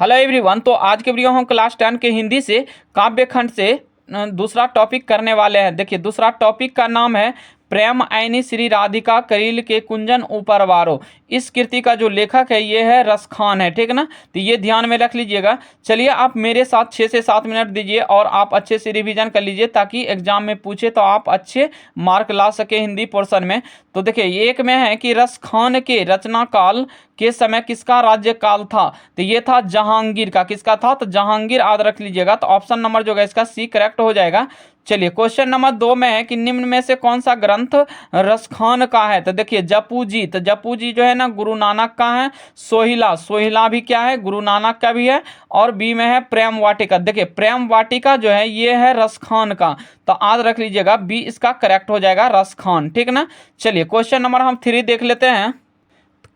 Hello everyone. तो आज के वीडियो हम क्लास 10 के हिंदी से काव्य खंड से दूसरा टॉपिक करने वाले हैं। देखिए, दूसरा टॉपिक का नाम है प्रेम आईनी श्री राधिका करील के कुंजन ऊपर वारो। इस कृति का जो लेखक है ये है रसखान है, ठीक है ना। तो ये ध्यान में रख लीजिएगा। चलिए आप मेरे साथ 6 से 7 मिनट दीजिए और आप अच्छे से रिवीजन कर लीजिए ताकि एग्जाम में पूछे तो आप अच्छे मार्क ला सके हिंदी पोर्शन में। तो देखिए, एक में है कि रसखान के रचना काल के समय किसका राज्य काल था। तो ये था जहांगीर का। किसका था? तो जहांगीर आद रख लीजिएगा। तो ऑप्शन नंबर जो है इसका सी करेक्ट हो जाएगा। चलिए क्वेश्चन नंबर 2 में है कि निम्न में से कौन सा ग्रंथ रसखान का है। तो देखिए जपू जी, तो जपू जी जो है ना गुरु नानक का है। सोहिला, सोहिला भी क्या है? गुरु नानक का भी है। और बी में है प्रेम वाटिका। देखिए प्रेम वाटिका जो है ये है रसखान का। तो आज रख लीजिएगा बी इसका करेक्ट हो जाएगा, रसखान, ठीक ना। चलिए क्वेश्चन नंबर हम 3 देख लेते हैं।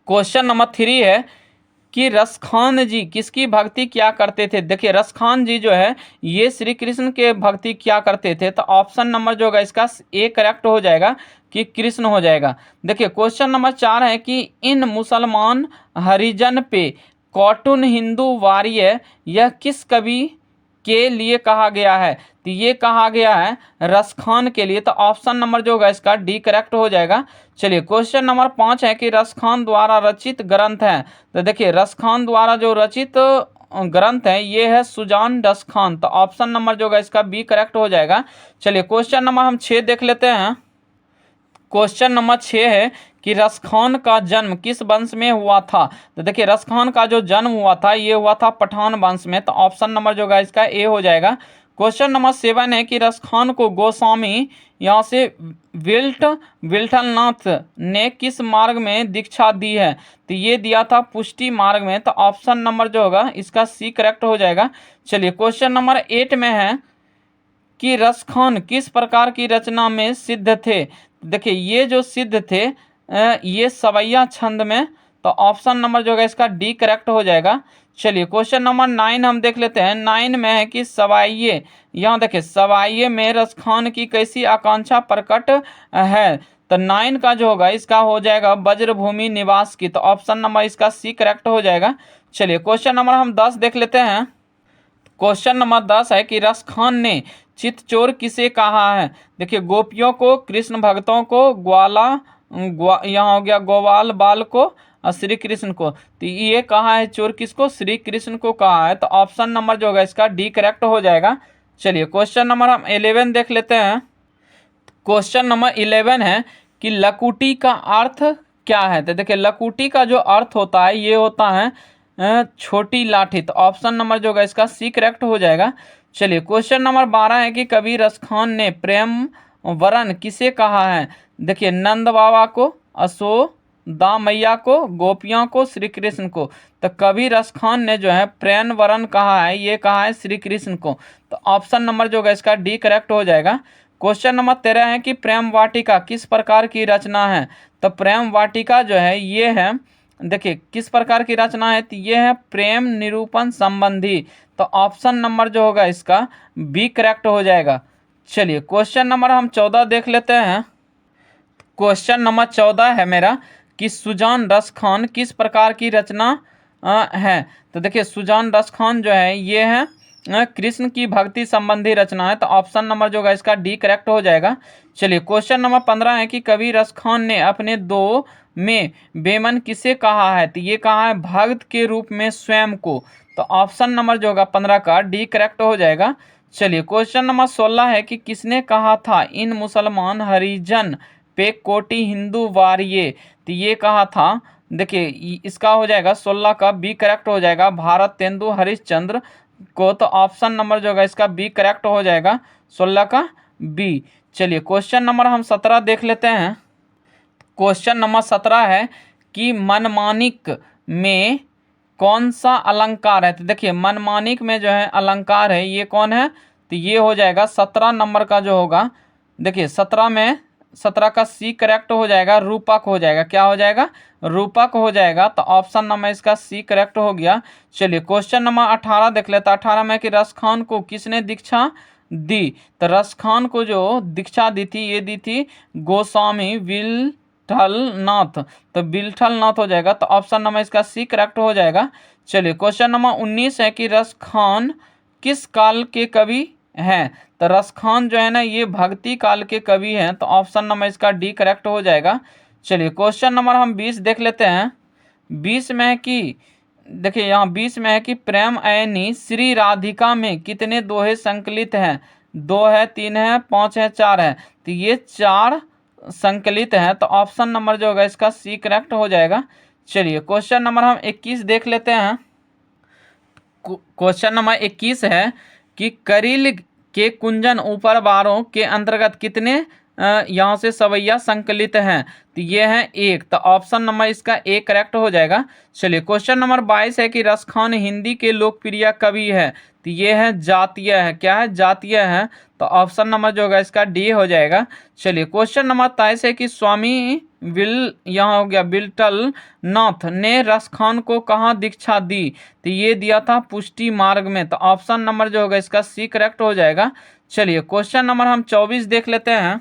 क्वेश्चन नंबर 3 है कि रसखान जी किसकी भक्ति क्या करते थे। देखिए रसखान जी जो है ये श्री कृष्ण के भक्ति क्या करते थे। तो ऑप्शन नंबर जो होगा इसका ए करेक्ट हो जाएगा कि कृष्ण हो जाएगा। देखिए क्वेश्चन नंबर 4 है कि इन मुसलमान हरिजन पे कॉटून हिंदू वार्य यह किस कवि के लिए कहा गया है। तो ये कहा गया है रसखान के लिए। तो ऑप्शन नंबर जो होगा इसका डी करेक्ट हो जाएगा। चलिए क्वेश्चन नंबर 5 है कि रसखान द्वारा रचित ग्रंथ है। तो देखिए रसखान द्वारा जो रचित ग्रंथ है ये है सुजान रसखान। तो ऑप्शन नंबर जो होगा इसका बी करेक्ट हो जाएगा। चलिए क्वेश्चन नंबर हम 6 देख लेते हैं। क्वेश्चन नंबर 6 है कि रसखान का जन्म किस वंश में हुआ था। तो देखिए रसखान का जो जन्म हुआ था ये हुआ था पठान वंश में। तो ऑप्शन नंबर जो है इसका ए हो जाएगा। क्वेश्चन नंबर 7 है कि रसखान को गोस्वामी यहाँ से विल्ठलनाथ ने किस मार्ग में दीक्षा दी है। तो ये दिया था पुष्टि मार्ग में। तो ऑप्शन नंबर जो होगा इसका सी करेक्ट हो जाएगा। चलिए क्वेश्चन नंबर 8 में है कि रसखान किस प्रकार की रचना में सिद्ध थे। देखिए ये जो सिद्ध थे ये सवैया छंद में। तो ऑप्शन नंबर जो है इसका डी करेक्ट हो जाएगा। चलिए क्वेश्चन नंबर 9 हम देख लेते हैं। 9 में है कि सवाइये, यहाँ देखिए सवाइये में रसखान की कैसी आकांक्षा प्रकट है। तो 9 का जो होगा इसका हो जाएगा वज्रभूमि निवास की। तो ऑप्शन नंबर इसका सी करेक्ट हो जाएगा। चलिए क्वेश्चन नंबर हम 10 देख लेते हैं। क्वेश्चन नंबर 10 है कि रसखान ने चितचोर किसे कहा है। देखिए गोपियों को, कृष्ण भक्तों को, यहाँ हो गया ग्वाल बाल को और श्री कृष्ण को। तो ये कहा है चोर किसको? श्री कृष्ण को कहा है। तो ऑप्शन नंबर जो होगा इसका डी करेक्ट हो जाएगा। चलिए क्वेश्चन नंबर हम 11 देख लेते हैं। क्वेश्चन नंबर 11 है कि लकुटी का अर्थ क्या है। तो देखिए लकुटी का जो अर्थ होता है ये होता है छोटी लाठी। तो ऑप्शन नंबर जो होगा इसका सी करेक्ट हो जाएगा। चलिए क्वेश्चन नंबर 12 है कि कवि रसखान ने प्रेम वरन किसे कहा है। देखिए नंद बाबा को, यशोदा मैया को, गोपियों को, श्री कृष्ण को। तो कवि रसखान ने जो है प्रेम वरन कहा है, ये कहा है श्री कृष्ण को। तो ऑप्शन नंबर जो होगा इसका डी करेक्ट हो जाएगा। क्वेश्चन नंबर 13 है कि प्रेम वाटिका किस प्रकार की रचना है। तो प्रेम वाटिका जो है ये है, देखिए किस प्रकार की रचना है। तो ये है प्रेम निरूपण संबंधी। तो ऑप्शन नंबर जो होगा इसका बी करेक्ट हो जाएगा। चलिए क्वेश्चन नंबर हम 14 देख लेते हैं। क्वेश्चन नंबर 14 है मेरा कि सुजान रसखान किस प्रकार की रचना है। तो देखिए सुजान रसखान जो है ये है कृष्ण की भक्ति संबंधी रचना है। तो ऑप्शन नंबर जो होगा इसका डी करेक्ट हो जाएगा। चलिए क्वेश्चन नंबर 15 है कि कवि रसखान ने अपने दो में बेमन किसे कहा है। तो ये कहा है भक्त के रूप में स्वयं को। तो ऑप्शन नंबर जो होगा 15 का डी करेक्ट हो जाएगा। चलिए क्वेश्चन नंबर 16 है कि किसने कहा था इन मुसलमान हरिजन पे कोटि हिंदू वार्य। तो ये कहा था, देखिए इसका हो जाएगा 16 का बी करेक्ट हो जाएगा भारत तेंदु हरिश्चंद्र को। तो ऑप्शन नंबर जो होगा इसका बी करेक्ट हो जाएगा, 16 का बी। चलिए क्वेश्चन नंबर हम 17 देख लेते हैं। क्वेश्चन नंबर 17 है कि मनमानिक में कौन सा अलंकार है। तो देखिए मनमानिक में जो है अलंकार है ये कौन है। तो ये हो जाएगा 17 नंबर का जो होगा। देखिए 17 में 17 का सी करेक्ट हो जाएगा, रूपक हो जाएगा। क्या हो जाएगा? रूपक हो जाएगा। तो ऑप्शन नंबर इसका सी करेक्ट हो गया। चलिए क्वेश्चन नंबर 18 देख लेते हैं। 18 में कि रसखान को किसने दीक्षा दी। तो रसखान को जो दीक्षा दी थी ये दी थी गोस्वामी बिलठलनाथ, तो बिलठलनाथ हो जाएगा। तो ऑप्शन नंबर इसका सी करेक्ट हो जाएगा। चलिए क्वेश्चन नंबर 19 है कि रसखान किस काल के कवि हैं? तो रसखान जो है ना ये भक्ति काल के कवि हैं, तो ऑप्शन नंबर इसका डी करेक्ट हो जाएगा। चलिए क्वेश्चन नंबर हम 20 देख लेते हैं। 20 में है कि देखिए यहाँ 20 में है कि प्रेम ऐनी श्री राधिका में कितने दोहे संकलित हैं? 2 है, 3 है, 5 है, 4 है। तो ये 4 संकलित हैं, तो ऑप्शन नंबर जो होगा इसका सी करेक्ट हो जाएगा। चलिए क्वेश्चन नंबर हम 21 देख लेते हैं। क्वेश्चन नंबर 21 है कि करील के कुंजन ऊपर बारों के अंतर्गत कितने यहाँ से सवैया संकलित हैं? तो ये है 1, तो ऑप्शन नंबर इसका ए करेक्ट हो जाएगा। चलिए क्वेश्चन नंबर 22 है कि रसखान हिंदी के लोकप्रिय कवि है? तो ये है जातीय है, क्या है? जातीय है, तो ऑप्शन नंबर जो होगा इसका डी हो जाएगा। चलिए क्वेश्चन नंबर 23 है कि स्वामी यहाँ हो गया बिलटल नाथ ने रसखान को कहाँ दीक्षा दी? तो ये दिया था पुष्टि मार्ग में, तो ऑप्शन नंबर जो होगा इसका सी करेक्ट हो जाएगा। चलिए क्वेश्चन नंबर हम 24 देख लेते हैं।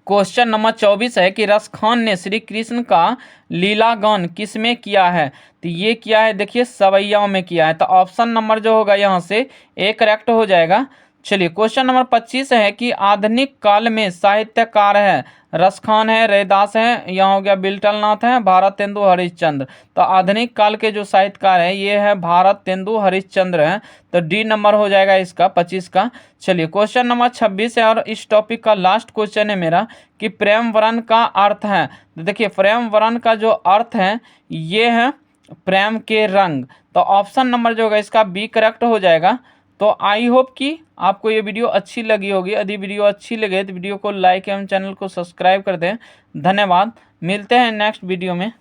क्वेश्चन नंबर 24 है कि रसखान ने श्री कृष्ण का लीला गान किस में किया है? तो ये किया है देखिए सवैयाओं में किया है, तो ऑप्शन नंबर जो होगा यहाँ से ए करेक्ट हो जाएगा। चलिए क्वेश्चन नंबर 25 है कि आधुनिक काल में साहित्यकार है? रसखान है, रैदास है, यहाँ हो गया बिलटलनाथ है, भारत तेंदु हरिश्चंद्र। तो आधुनिक काल के जो साहित्यकार है ये है भारत तेंदु हरिश्चंद्र हैं, तो डी नंबर हो जाएगा इसका 25 का। चलिए क्वेश्चन नंबर 26 है और इस टॉपिक का लास्ट क्वेश्चन है मेरा कि प्रेम वरण का अर्थ है? तो देखिए प्रेम वरण का जो अर्थ है ये है प्रेम के रंग, तो ऑप्शन नंबर जो होगा इसका बी करेक्ट हो जाएगा। तो आई होप कि आपको ये वीडियो अच्छी लगी होगी। यदि वीडियो अच्छी लगे तो वीडियो को लाइक एवं चैनल को सब्सक्राइब कर दें। धन्यवाद, मिलते हैं नेक्स्ट वीडियो में।